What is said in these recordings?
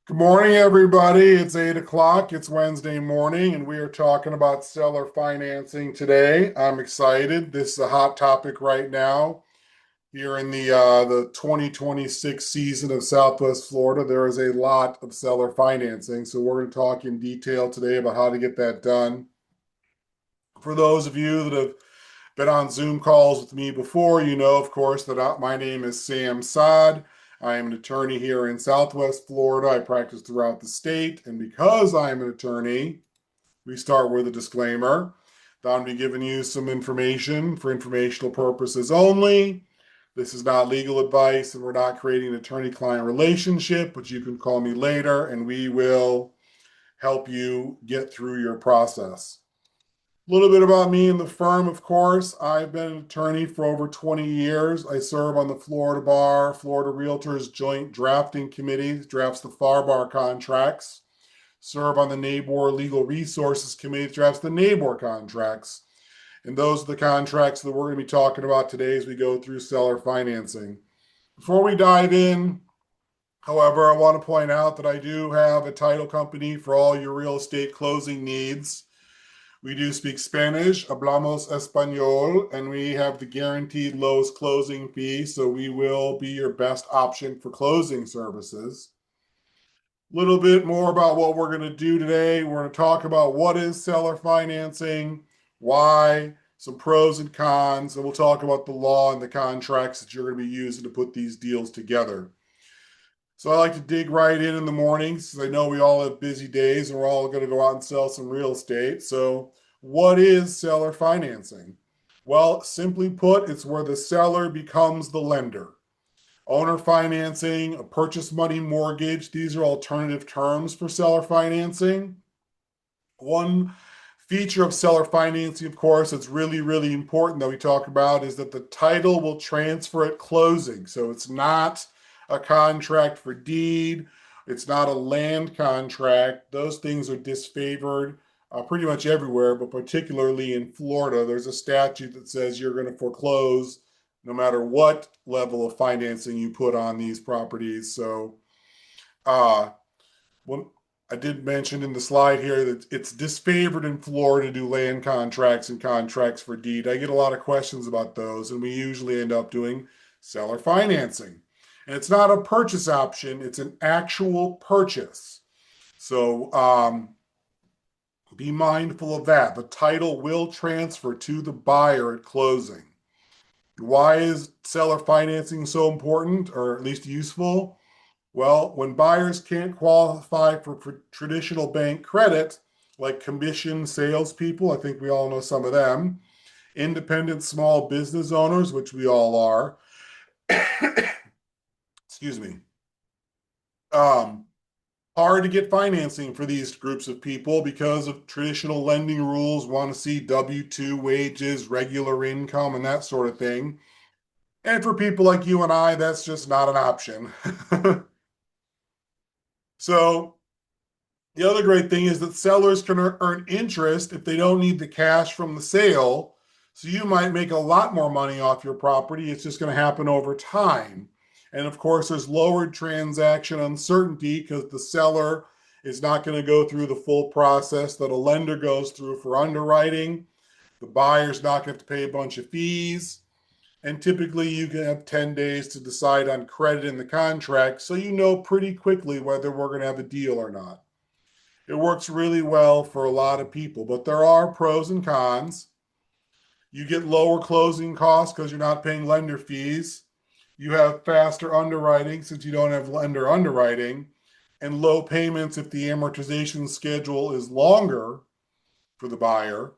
Good morning, everybody. It's 8 o'clock. It's Wednesday morning, and we are talking about seller financing today. I'm excited. This is a hot topic right now. Here in the 2026 season of Southwest Florida, there is a lot of seller financing. So we're going to talk in detail today about how to get that done. For those of you that have been on Zoom calls with me before, you know, of course, that my name is Sam Saad. I am an attorney here in Southwest Florida. I practice throughout the state. And because I am an attorney, we start with a disclaimer that I'm going to be giving you some information for informational purposes only. This is not legal advice, and we're not creating an attorney-client relationship, but you can call me later and we will help you get through your process. A little bit about me and the firm, of course. I've been an attorney for over 20 years. I serve on the Florida Bar, Florida Realtors Joint Drafting Committee, drafts the FARBAR contracts. Serve on the NABOR Legal Resources Committee, drafts the NABOR contracts. And those are the contracts that we're going to be talking about today as we go through seller financing. Before we dive in, however, I want to point out that I do have a title company for all your real estate closing needs. We do speak Spanish, hablamos español, and we have the guaranteed lowest closing fee, so we will be your best option for closing services. A little bit more about what we're going to do today. We're going to talk about what is seller financing, why, some pros and cons, and we'll talk about the law and the contracts that you're going to be using to put these deals together. So I like to dig right in the mornings because I know we all have busy days and we're all going to go out and sell some real estate. So what is seller financing? Well, simply put, it's where the seller becomes the lender. Owner financing, a purchase money mortgage, these are alternative terms for seller financing. One feature of seller financing, of course, that's really, really important that we talk about is that the title will transfer at closing. So it's not a contract for deed. It's not a land contract. Those things are disfavored pretty much everywhere, but particularly in Florida, there's a statute that says you're going to foreclose no matter what level of financing you put on these properties. So, when I did mention in the slide here that it's disfavored in Florida to do land contracts and contracts for deed. I get a lot of questions about those, and we usually end up doing seller financing. And it's not a purchase option, it's an actual purchase. So be mindful of that. The title will transfer to the buyer at closing. Why is seller financing so important, or at least useful? Well, when buyers can't qualify for traditional bank credit, like commission salespeople, I think we all know some of them, independent small business owners, which we all are, excuse me, um, hard to get financing for these groups of people because of traditional lending rules, want to see W-2 wages, regular income, and that sort of thing. And for people like you and I, that's just not an option. So the other great thing is that sellers can earn interest if they don't need the cash from the sale. So you might make a lot more money off your property. It's just going to happen over time. And of course, there's lowered transaction uncertainty because the seller is not going to go through the full process that a lender goes through for underwriting. The buyer's not going to have to pay a bunch of fees. And typically, you can have 10 days to decide on credit in the contract. So you know pretty quickly whether we're going to have a deal or not. It works really well for a lot of people, but there are pros and cons. You get lower closing costs because you're not paying lender fees. You have faster underwriting since you don't have lender underwriting, and low payments if the amortization schedule is longer for the buyer.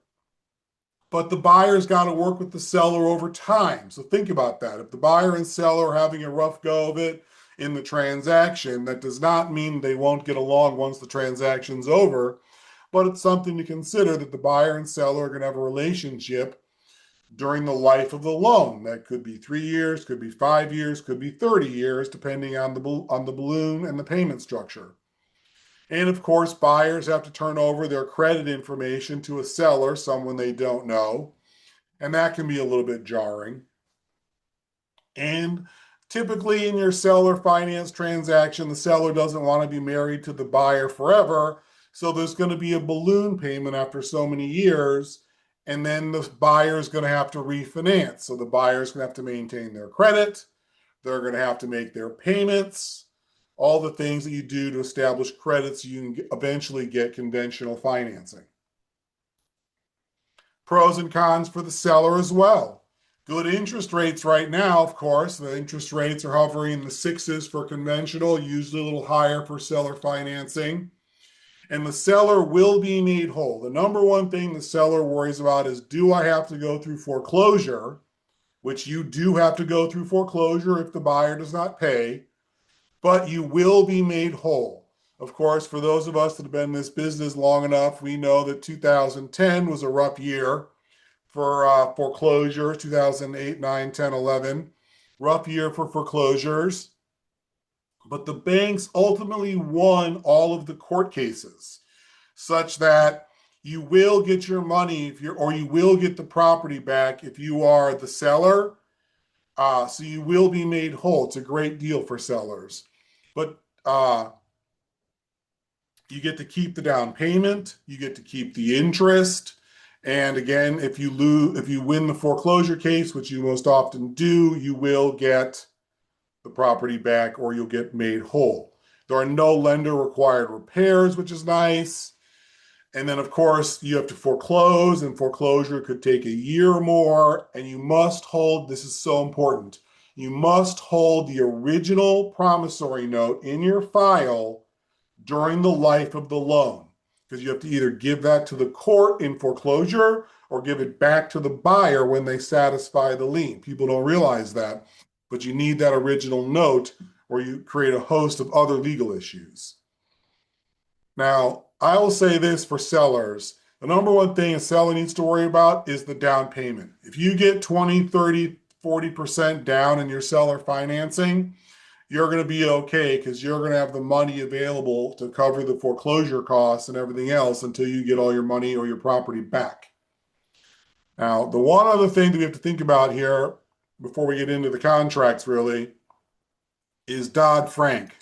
But the buyer's got to work with the seller over time. So think about that. If the buyer and seller are having a rough go of it in the transaction, that does not mean they won't get along once the transaction's over, but it's something to consider that the buyer and seller are going to have a relationship during the life of the loan. That could be 3 years, could be 5 years, could be 30 years, depending on the balloon and the payment structure. And of course, buyers have to turn over their credit information to a seller, someone they don't know, and that can be a little bit jarring. And Typically, in your seller finance transaction, the seller doesn't want to be married to the buyer forever. So there's going to be a balloon payment after so many years. And then the buyer is going to have to refinance. So the buyer is going to have to maintain their credit. They're going to have to make their payments, all the things that you do to establish credit so you can eventually get conventional financing. Pros and cons for the seller as well. Good interest rates right now, of course. The interest rates are hovering in the sixes for conventional, usually a little higher for seller financing. And the seller will be made whole. The number one thing the seller worries about is, do I have to go through foreclosure? Which you do have to go through foreclosure if the buyer does not pay, but you will be made whole. Of course, for those of us that have been in this business long enough, we know that 2010 was a rough year for foreclosures, 2008, 9, 10, 11. Rough year for foreclosures. But the banks ultimately won all of the court cases, such that you will get your money if you're, or you will get the property back if you are the seller. So you will be made whole. It's a great deal for sellers. But you get to keep the down payment, you get to keep the interest. And again, if you win the foreclosure case, which you most often do, you will get the property back or you'll get made whole. There are no lender required repairs, which is nice. And then, of course, you have to foreclose, and foreclosure could take a year or more. And you must hold, this is so important, you must hold the original promissory note in your file during the life of the loan, because you have to either give that to the court in foreclosure or give it back to the buyer when they satisfy the lien. People don't realize that, but you need that original note or you create a host of other legal issues. Now, I will say this for sellers. The number one thing a seller needs to worry about is the down payment. If you get 20, 30, 40% down in your seller financing, you're going to be okay because you're going to have the money available to cover the foreclosure costs and everything else until you get all your money or your property back. Now, the one other thing that we have to think about here before we get into the contracts really is Dodd-Frank.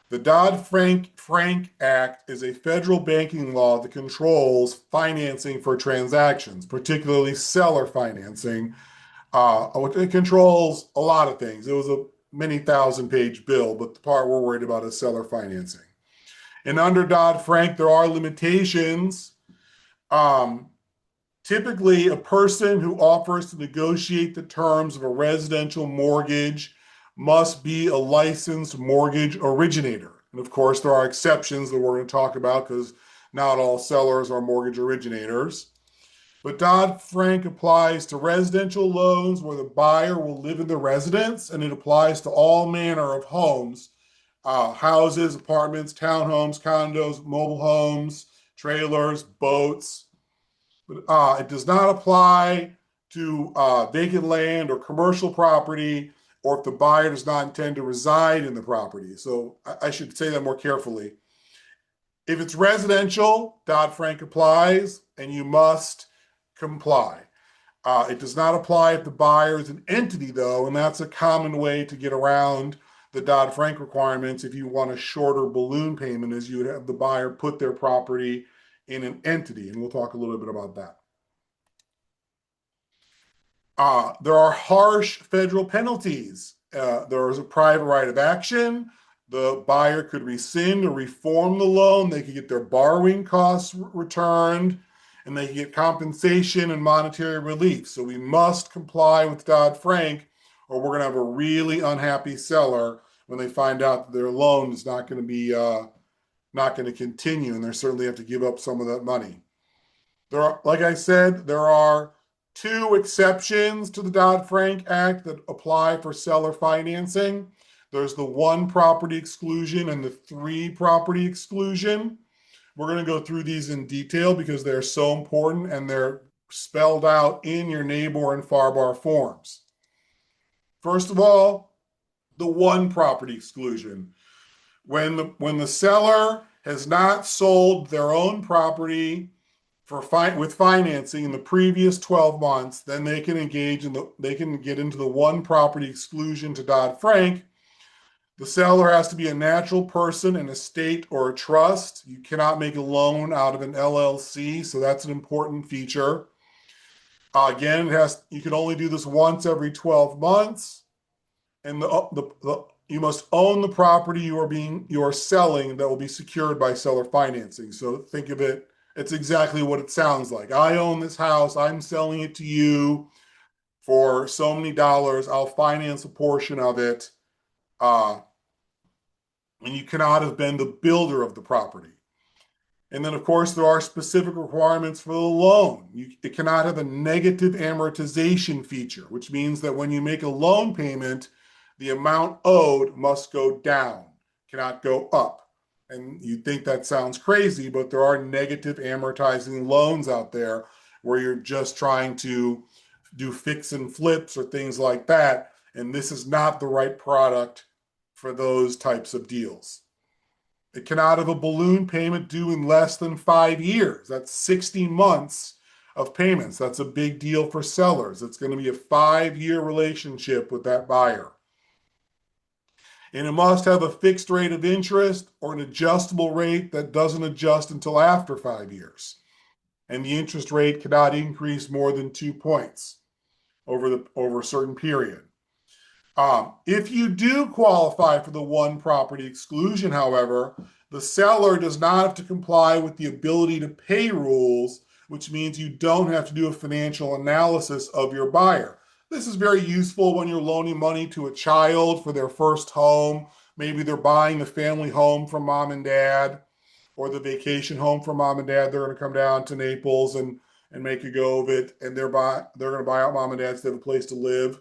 The Dodd-Frank Act is a federal banking law that controls financing for transactions, particularly seller financing. It controls a lot of things. It was a many thousand-page bill, but the part we're worried about is seller financing. And under Dodd-Frank, there are limitations. Typically, a person who offers to negotiate the terms of a residential mortgage must be a licensed mortgage originator. And of course, there are exceptions that we're going to talk about because not all sellers are mortgage originators. But Dodd-Frank applies to residential loans where the buyer will live in the residence, and it applies to all manner of homes, houses, apartments, townhomes, condos, mobile homes, trailers, boats. But it does not apply to vacant land or commercial property, or if the buyer does not intend to reside in the property. So I should say that more carefully. If it's residential, Dodd-Frank applies, and you must comply. It does not apply if the buyer is an entity, though, and that's a common way to get around the Dodd-Frank requirements if you want a shorter balloon payment, is you would have the buyer put their property in an entity, and we'll talk a little bit about that. There are harsh federal penalties. There is a private right of action. The buyer could rescind or reform the loan. They could get their borrowing costs returned, and they can get compensation and monetary relief. So we must comply with Dodd-Frank, or we're going to have a really unhappy seller when they find out that their loan is not going to be not going to continue, and they certainly have to give up some of that money. There are, like I said, there are 2 exceptions to the Dodd-Frank Act that apply for seller financing. There's the 1 property exclusion and the 3 property exclusion. We're going to go through these in detail because they're so important and they're spelled out in your NABOR and FARBAR forms. First of all, the 1 property exclusion. When the seller has not sold their own property with financing in the previous 12 months, then they can they can get into the one property exclusion to Dodd-Frank. The seller has to be a natural person, an estate, or a trust. You cannot make a loan out of an LLC, so that's an important feature. Again, you can only do this once every 12 months, and you must own the property you are selling that will be secured by seller financing. So think of it, it's exactly what it sounds like. I own this house, I'm selling it to you for so many dollars, I'll finance a portion of it. And you cannot have been the builder of the property. And then, of course, there are specific requirements for the loan. It cannot have a negative amortization feature, which means that when you make a loan payment, the amount owed must go down, cannot go up. And you think that sounds crazy, but there are negative amortizing loans out there where you're just trying to do fix and flips or things like that. And this is not the right product for those types of deals. It cannot have a balloon payment due in less than 5 years. That's 60 months of payments. That's a big deal for sellers. It's going to be a 5-year relationship with that buyer. And it must have a fixed rate of interest or an adjustable rate that doesn't adjust until after 5 years. And the interest rate cannot increase more than 2 points over a certain period. If you do qualify for the one property exclusion, however, the seller does not have to comply with the ability to pay rules, which means you don't have to do a financial analysis of your buyer. This is very useful when you're loaning money to a child for their first home. Maybe they're buying the family home from mom and dad, or the vacation home from mom and dad. They're going to come down to Naples and make a go of it, and they're going to buy out mom and dad so they have a place to live.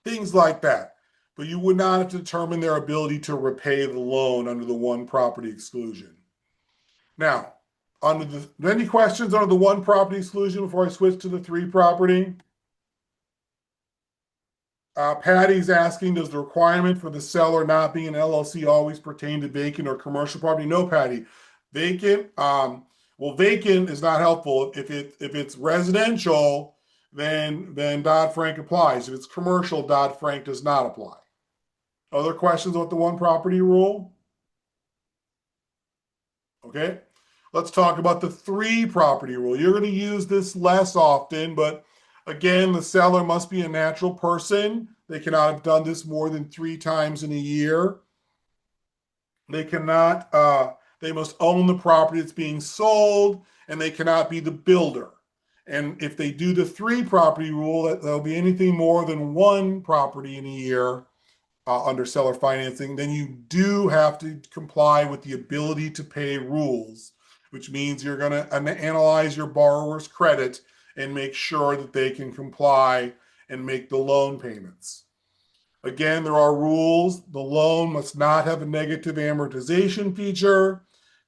Things like that. But you would not have to determine their ability to repay the loan under the one property exclusion. Now, any questions under the one property exclusion before I switch to the 3 property? Patty's asking, does the requirement for the seller not being an LLC always pertain to vacant or commercial property? No, Patty. Vacant, vacant is not helpful. If it's residential, then Dodd-Frank applies. If it's commercial, Dodd-Frank does not apply. Other questions about the one property rule? Okay, let's talk about the 3 property rule. You're going to use this less often, but again, the seller must be a natural person. They cannot have done this more than 3 times in a year. They must own the property that's being sold, and they cannot be the builder. And if they do the 3 property rule, that'll be anything more than 1 property in a year under seller financing, then you do have to comply with the ability to pay rules, which means you're going to analyze your borrower's credit and make sure that they can comply and make the loan payments. Again, there are rules. The loan must not have a negative amortization feature,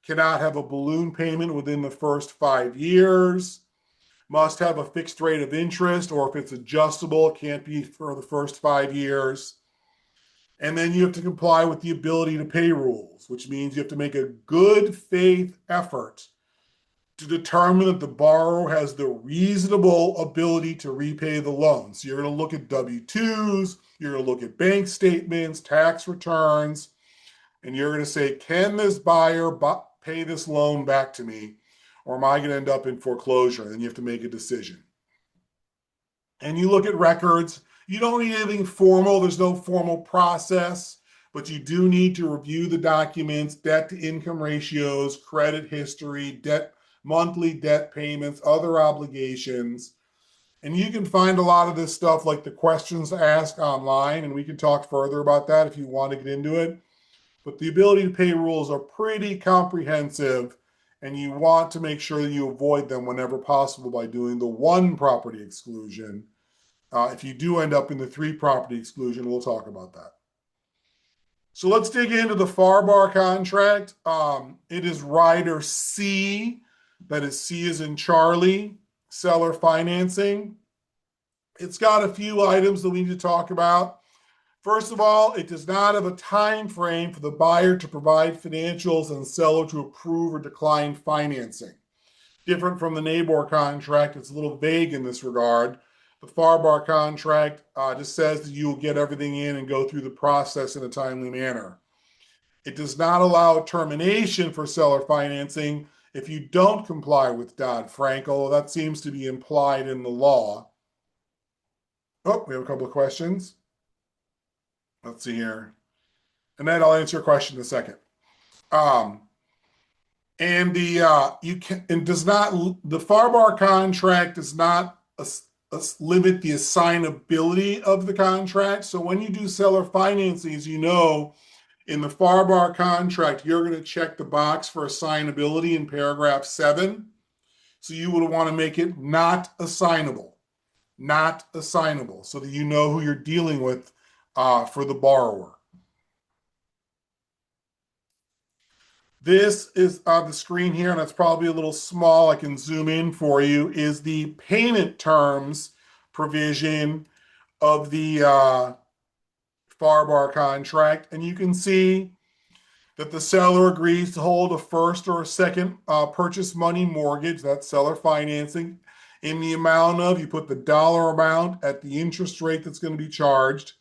cannot have a balloon payment within the first 5 years, must have a fixed rate of interest, or if it's adjustable, it can't be for the first 5 years. And then you have to comply with the ability to pay rules, which means you have to make a good faith effort to determine that the borrower has the reasonable ability to repay the loan. So you're going to look at W-2s, you're going to look at bank statements, tax returns, and you're going to say, can this buyer pay this loan back to me, or am I going to end up in foreclosure? And then you have to make a decision. And you look at records. You don't need anything formal. There's no formal process, but you do need to review the documents, debt to income ratios, credit history, monthly debt payments, other obligations. And you can find a lot of this stuff like the questions to ask online, and we can talk further about that if you want to get into it. But the ability to pay rules are pretty comprehensive, and you want to make sure that you avoid them whenever possible by doing the one property exclusion. If you do end up in the 3 property exclusion, we'll talk about that. So let's dig into the FARBAR contract. It is Rider C, that is C as in Charlie, seller financing. It's got a few items that we need to talk about. First of all, it does not have a time frame for the buyer to provide financials and the seller to approve or decline financing. Different from the NABOR contract, it's a little vague in this regard. The FARBAR contract just says that you will get everything in and go through the process in a timely manner. It does not allow termination for seller financing if you don't comply with Dodd-Frank, although that seems to be implied in the law. Oh, we have a couple of questions. Let's see here. And then I'll answer your question in a second. And the FARBAR contract does not limit the assignability of the contract. So when you do seller financing, as you know, in the FARBAR contract, you're going to check the box for assignability in paragraph 7. So you would want to make it not assignable, so that you know who you're dealing with for the borrower. This is on the screen here, and it's probably a little small. I can zoom in for you, is the payment terms provision of the FARBAR contract. And you can see that the seller agrees to hold a first or a second purchase money mortgage, that's seller financing, in the amount of, you put the dollar amount at the interest rate that's going to be charged.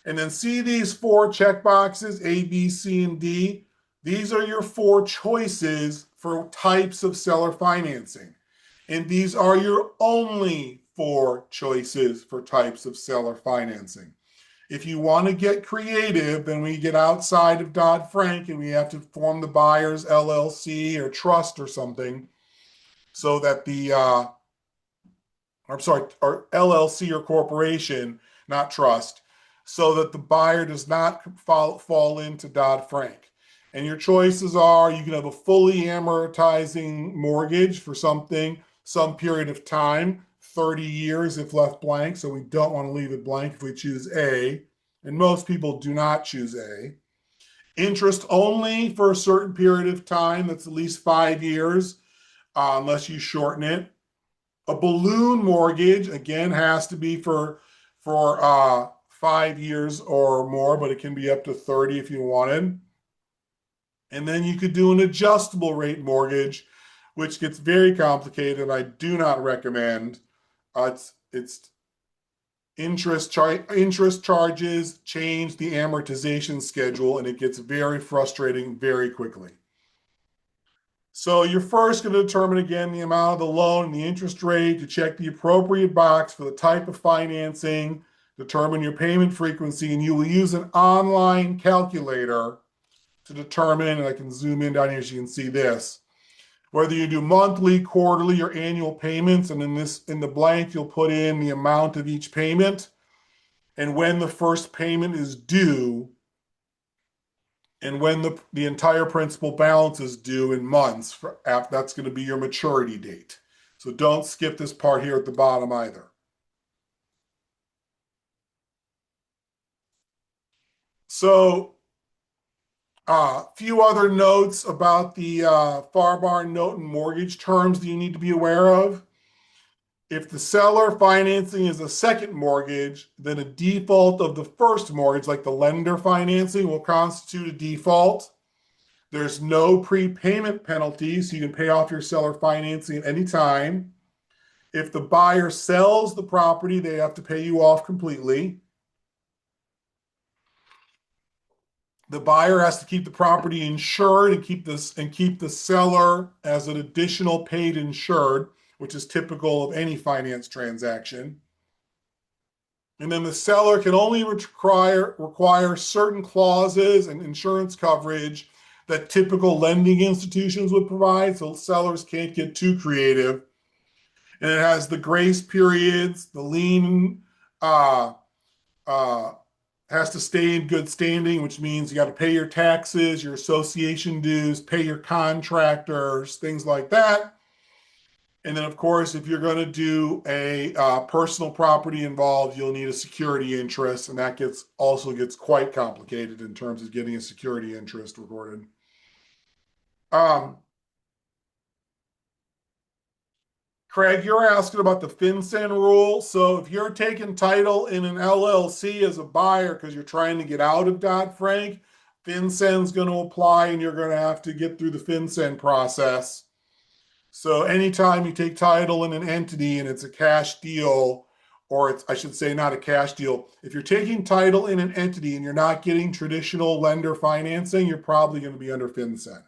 And then see these 4 check boxes, A, B, C, and D? These are your 4 choices for types of seller financing. And these are your only 4 choices for types of seller financing. If you want to get creative, then we get outside of Dodd-Frank and we have to form the buyer's LLC or trust or something so that or LLC or corporation, not trust, so that the buyer does not fall into Dodd-Frank. And your choices are, you can have a fully amortizing mortgage for some period of time, 30 years if left blank, so we don't want to leave it blank if we choose A, and most people do not choose A. Interest only for a certain period of time, that's at least 5 years, unless you shorten it. A balloon mortgage, again, has to be for 5 years or more, but it can be up to 30 if you wanted. And then you could do an adjustable rate mortgage, which gets very complicated, and I do not recommend. It's interest charges change the amortization schedule, and it gets very frustrating very quickly. So you're first going to determine, again, the amount of the loan and the interest rate, to check the appropriate box for the type of financing, determine your payment frequency, and you will use an online calculator to determine, and I can zoom in down here so you can see this, whether you do monthly, quarterly, or annual payments. And in the blank, you'll put in the amount of each payment and when the first payment is due and when the entire principal balance is due in months. That's going to be your maturity date. So don't skip this part here at the bottom either. So a few other notes about the FARBAR note and mortgage terms that you need to be aware of. If the seller financing is a second mortgage, then a default of the first mortgage, like the lender financing, will constitute a default. There's no prepayment penalty, so you can pay off your seller financing at any time. If the buyer sells the property, they have to pay you off completely. The buyer has to keep the property insured and keep the seller as an additional paid insured, which is typical of any finance transaction. And then the seller can only require certain clauses and insurance coverage that typical lending institutions would provide, so sellers can't get too creative. And it has the grace periods, the lien has to stay in good standing, which means you got to pay your taxes, your association dues, pay your contractors, things like that. And then, of course, if you're going to do a personal property involved, you'll need a security interest, and that also gets quite complicated in terms of getting a security interest recorded. Craig, you're asking about the FinCEN rule. So if you're taking title in an LLC as a buyer because you're trying to get out of Dodd-Frank, FinCEN's going to apply and you're going to have to get through the FinCEN process. So anytime you take title in an entity and it's a cash deal, or it's, I should say, not a cash deal, if you're taking title in an entity and you're not getting traditional lender financing, you're probably going to be under FinCEN.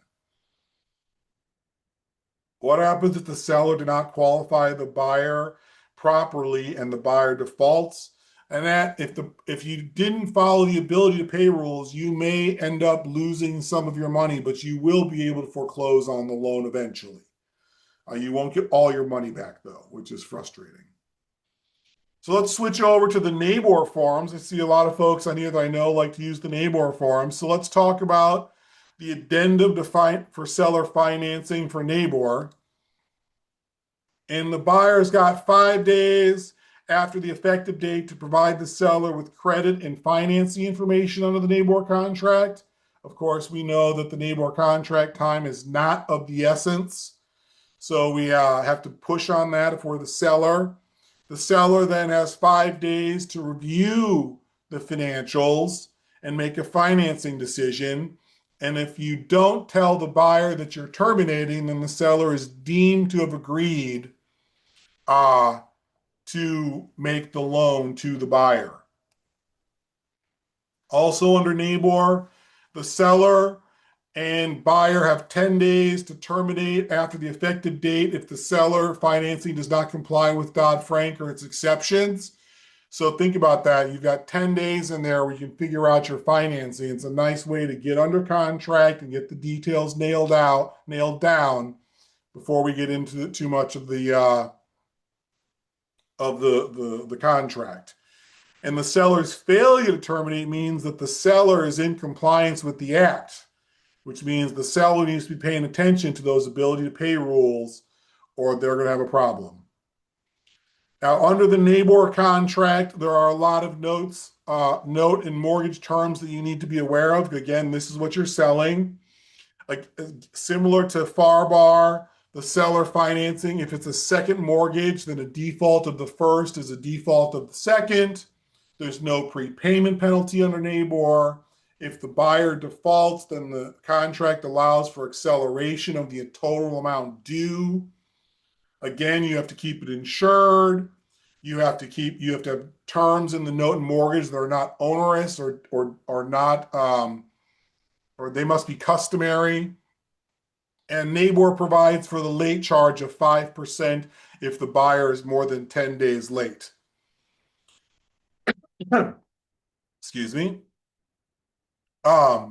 What happens if the seller did not qualify the buyer properly and the buyer defaults? And that if you didn't follow the ability to pay rules, you may end up losing some of your money, but you will be able to foreclose on the loan eventually. You won't get all your money back though, which is frustrating. So let's switch over to the NABOR forms. I see a lot of folks on here that I know like to use the NABOR forms. So let's talk about the addendum for seller financing for NABOR. And the buyer's got 5 days after the effective date to provide the seller with credit and financing information under the NABOR contract. Of course, we know that the NABOR contract time is not of the essence. So we have to push on that for the seller. The seller then has 5 days to review the financials and make a financing decision. And if you don't tell the buyer that you're terminating, then the seller is deemed to have agreed to make the loan to the buyer. Also under NABOR, the seller and buyer have 10 days to terminate after the effective date if the seller financing does not comply with Dodd-Frank or its exceptions. So think about that. You've got 10 days in there where you can figure out your financing. It's a nice way to get under contract and get the details nailed down before we get into too much of the contract. And the seller's failure to terminate means that the seller is in compliance with the act, which means the seller needs to be paying attention to those ability to pay rules or they're going to have a problem. Now, under the NABOR contract, there are a lot of note and mortgage terms that you need to be aware of. Again, this is what you're selling. Like, similar to FARBAR, the seller financing, if it's a second mortgage, then a default of the first is a default of the second. There's no prepayment penalty under NABOR. If the buyer defaults, then the contract allows for acceleration of the total amount due. Again, you have to keep it insured. You have to have terms in the note and mortgage that are not onerous or not, or they must be customary. And NABOR provides for the late charge of 5% if the buyer is more than 10 days late. Excuse me. The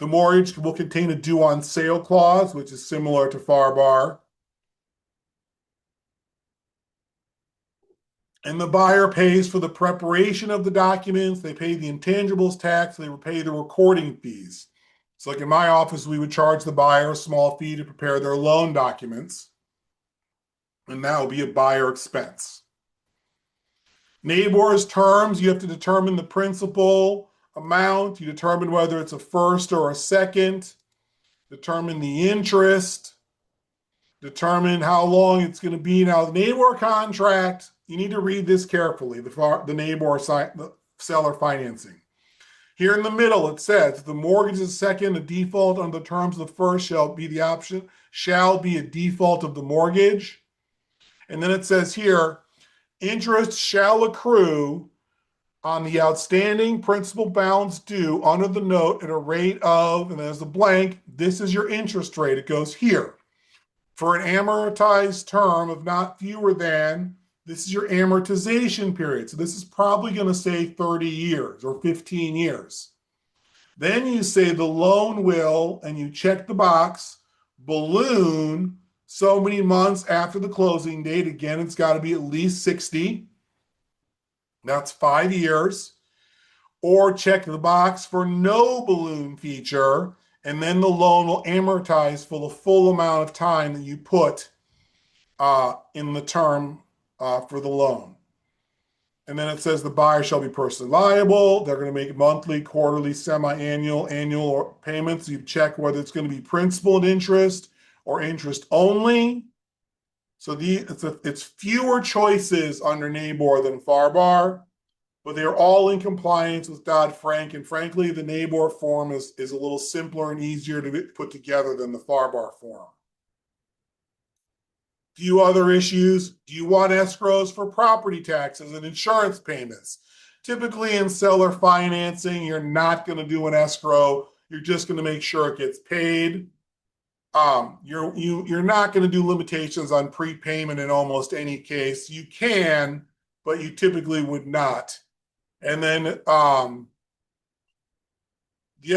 mortgage will contain a due on sale clause, which is similar to FARBAR. And the buyer pays for the preparation of the documents. They pay the intangibles tax. They will pay the recording fees. So like in my office, we would charge the buyer a small fee to prepare their loan documents. And that will be a buyer expense. NABOR's terms, you have to determine the principal amount. You determine whether it's a first or a second. Determine the interest. Determine how long it's going to be. Now, the NABOR contract, you need to read this carefully, the NABOR the seller financing. Here in the middle, it says, the mortgage is second, a default on the terms of the first shall be a default of the mortgage. And then it says here, interest shall accrue on the outstanding principal balance due under the note at a rate of, and there's a blank, this is your interest rate. It goes here. For an amortized term of not fewer than, this is your amortization period. So this is probably going to say 30 years or 15 years. Then you say the loan will, and you check the box, balloon so many months after the closing date. Again, it's got to be at least 60. That's 5 years. Or check the box for no balloon feature, and then the loan will amortize for the full amount of time that you put in the term for the loan. And then it says the buyer shall be personally liable. They're going to make monthly, quarterly, semi-annual, annual payments. You check whether it's going to be principal and interest or interest only. So it's fewer choices under NABOR than FARBAR, but they're all in compliance with Dodd-Frank. And frankly, the NABOR form is a little simpler and easier to put together than the FARBAR form. Few other issues. Do you want escrows for property taxes and insurance payments? Typically in seller financing, you're not going to do an escrow. You're just going to make sure it gets paid. You're not going to do limitations on prepayment in almost any case. You can, but you typically would not. And then the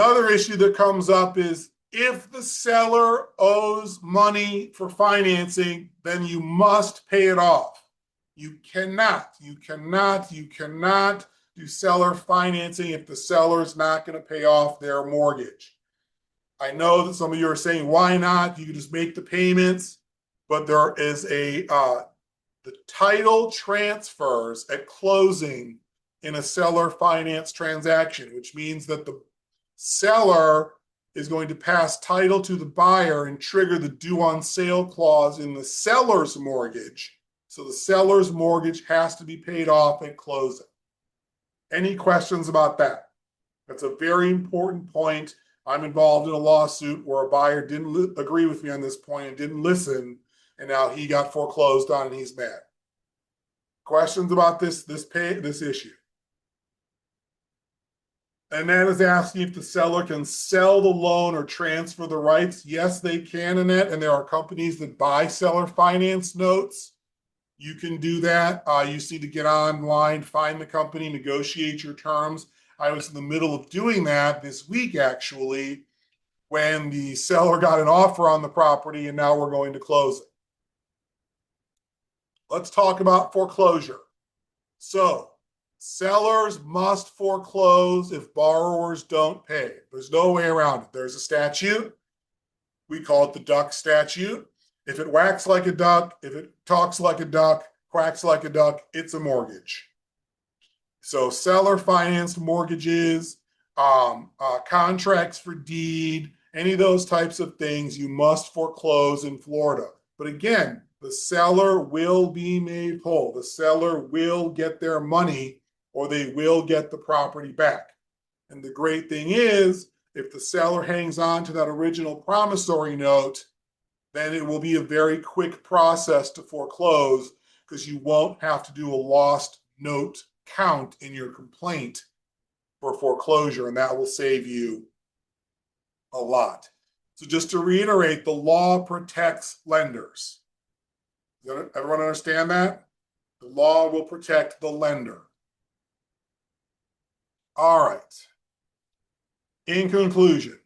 other issue that comes up is if the seller owes money for financing, then you must pay it off. You cannot do seller financing if the seller is not going to pay off their mortgage. I know that some of you are saying, why not? You can just make the payments, but there is the title transfers at closing in a seller finance transaction, which means that the seller is going to pass title to the buyer and trigger the due on sale clause in the seller's mortgage. So the seller's mortgage has to be paid off at closing. Any questions about that? That's a very important point. I'm involved in a lawsuit where a buyer didn't agree with me on this point and didn't listen, and now he got foreclosed on and he's mad. Questions about this issue? And that is asking if the seller can sell the loan or transfer the rights. Yes, they can, Annette, and there are companies that buy seller finance notes. You can do that. You just need to get online, find the company, negotiate your terms. I was in the middle of doing that this week, actually, when the seller got an offer on the property, and now we're going to close it. Let's talk about foreclosure. So, sellers must foreclose if borrowers don't pay. There's no way around it. There's a statute. We call it the duck statute. If it whacks like a duck, if it talks like a duck, quacks like a duck, it's a mortgage. So seller financed mortgages, contracts for deed, any of those types of things, you must foreclose in Florida. But again, the seller will be made whole. The seller will get their money or they will get the property back. And the great thing is, if the seller hangs on to that original promissory note, then it will be a very quick process to foreclose because you won't have to do a lost note count in your complaint for foreclosure, and that will save you a lot. So just to reiterate, the law protects lenders. Does everyone understand that? The law will protect the lender. All right. In conclusion,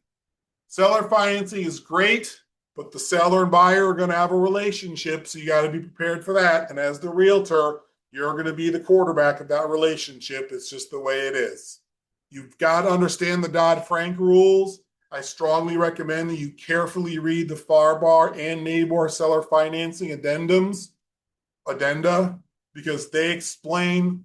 seller financing is great, but the seller and buyer are going to have a relationship, so you got to be prepared for that. And as the realtor, you're going to be the quarterback of that relationship. It's just the way it is. You've got to understand the Dodd-Frank rules. I strongly recommend that you carefully read the FARBAR and NABOR seller financing addenda, because they explain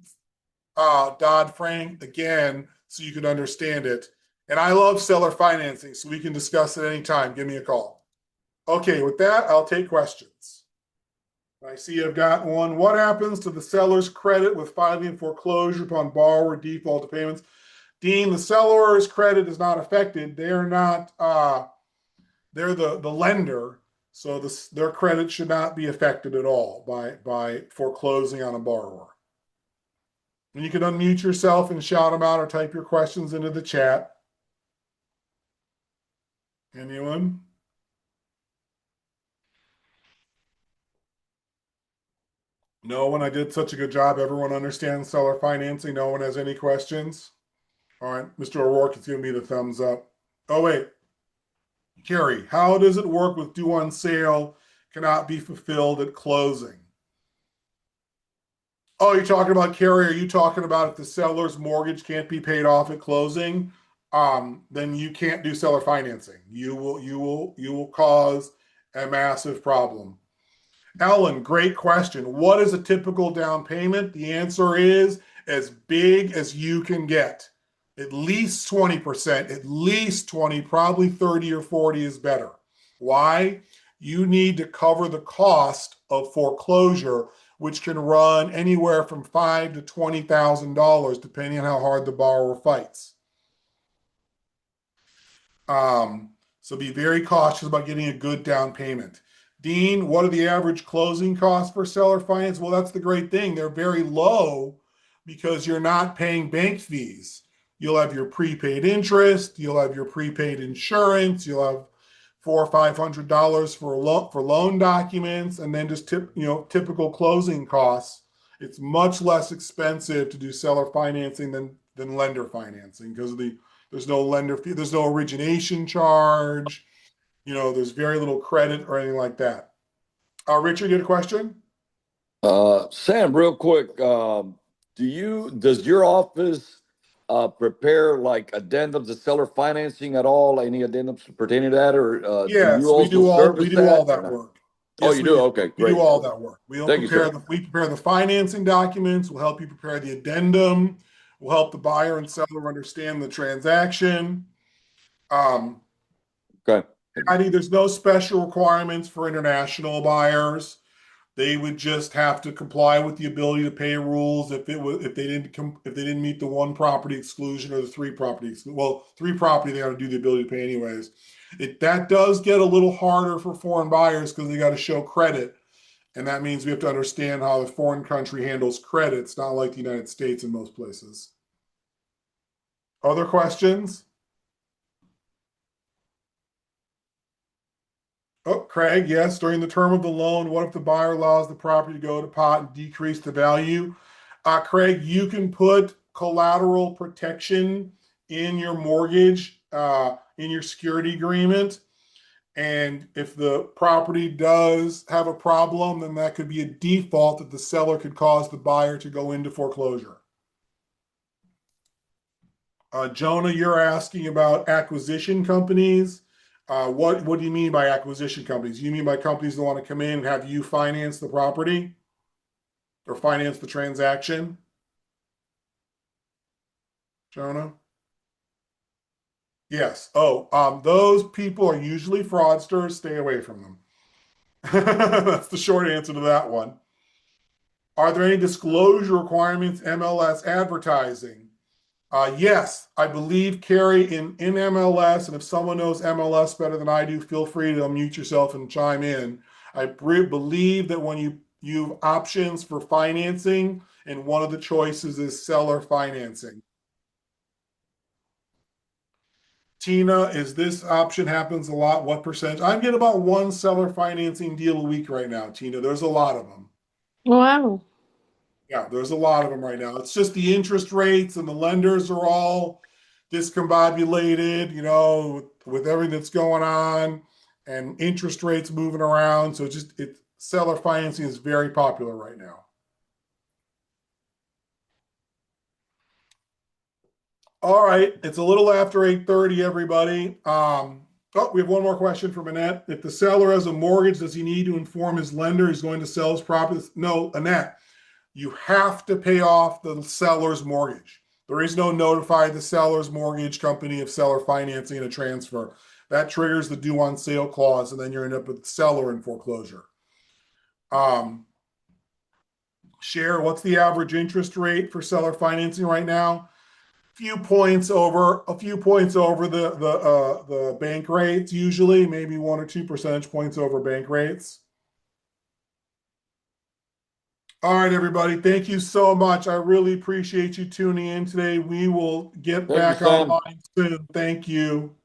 Dodd-Frank again so you can understand it. And I love seller financing, so we can discuss it anytime. Give me a call. Okay, with that, I'll take questions. I see I've got one. What happens to the seller's credit with filing foreclosure upon borrower default to payments? Dean, the seller's credit is not affected. They're not, they're the lender, so their credit should not be affected at all by foreclosing on a borrower. And you can unmute yourself and shout them out or type your questions into the chat. Anyone? No one. I did such a good job. Everyone understands seller financing. No one has any questions. All right, Mr. O'Rourke is giving me the thumbs up. Oh, wait. Carrie, how does it work with due on sale cannot be fulfilled at closing? Oh, you're talking about, Carrie, are you talking about if the seller's mortgage can't be paid off at closing? Then you can't do seller financing. You will cause a massive problem. Ellen, great question. What is a typical down payment? The answer is as big as you can get. At least 20%, at least 20, probably 30 or 40 is better. Why? you need to cover the cost of foreclosure, which can run anywhere from $5,000 to $20,000, depending on how hard the borrower fights. So be very cautious about getting a good down payment. Dean, what are the average closing costs for seller finance? Well, that's the great thing. They're very low because you're not paying bank fees. You'll have your prepaid interest, you'll have your prepaid insurance, you'll have $400 or $500 for loan documents, and then just typical closing costs. It's much less expensive to do seller financing than lender financing because there's no lender fee, there's no origination charge, there's very little credit or anything like that. Richard, you had a question? Sam, real quick, does your office prepare like addendums to seller financing at all? Any addendums pertaining to that, or do Yes, you also service we do all that or work. Oh, Yes, you we do? do. Okay, We do great. all that work. Thank you, sir. We prepare the financing documents. We'll help you prepare the addendum. We'll help the buyer and seller understand the transaction. Okay. There's no special requirements for international buyers. They would just have to comply with the ability to pay rules if they didn't meet the one property exclusion or the three property exclusion. Well, three property they got to do the ability to pay anyways. That does get a little harder for foreign buyers because they got to show credit, and that means we have to understand how the foreign country handles credit. It's not like the United States in most places. Other questions? Oh, Craig, yes. During the term of the loan, what if the buyer allows the property to go to pot and decrease the value? Craig, you can put collateral protection in your mortgage, in your security agreement. And if the property does have a problem, then that could be a default that the seller could cause the buyer to go into foreclosure. Jonah, you're asking about acquisition companies. What do you mean by acquisition companies? You mean by companies that want to come in and have you finance the property or finance the transaction? Jonah? Yes. Oh, those people are usually fraudsters. Stay away from them. That's the short answer to that one. Are there any disclosure requirements MLS advertising? Yes, I believe, Carrie, in MLS, and if someone knows MLS better than I do, feel free to unmute yourself and chime in. I believe that when you have options for financing, and one of the choices is seller financing. Tina, is this option happens a lot? What percentage? I'm getting about one seller financing deal a week right now, Tina. There's a lot of them. Wow. Yeah, there's a lot of them right now. It's just the interest rates and the lenders are all discombobulated, with everything that's going on and interest rates moving around. So seller financing is very popular right now. All right, it's a little after 8:30, everybody. We have one more question from Annette. If the seller has a mortgage, does he need to inform his lender he's going to sell his property? No, Annette. You have to pay off the seller's mortgage. There is no notify the seller's mortgage company of seller financing and a transfer. That triggers the due on sale clause, and then you end up with the seller in foreclosure. Cher, what's the average interest rate for seller financing right now? A few points over the bank rates, usually, maybe 1 or 2 percentage points over bank rates. All right, everybody. Thank you so much. I really appreciate you tuning in today. We will get back online soon. Thank you.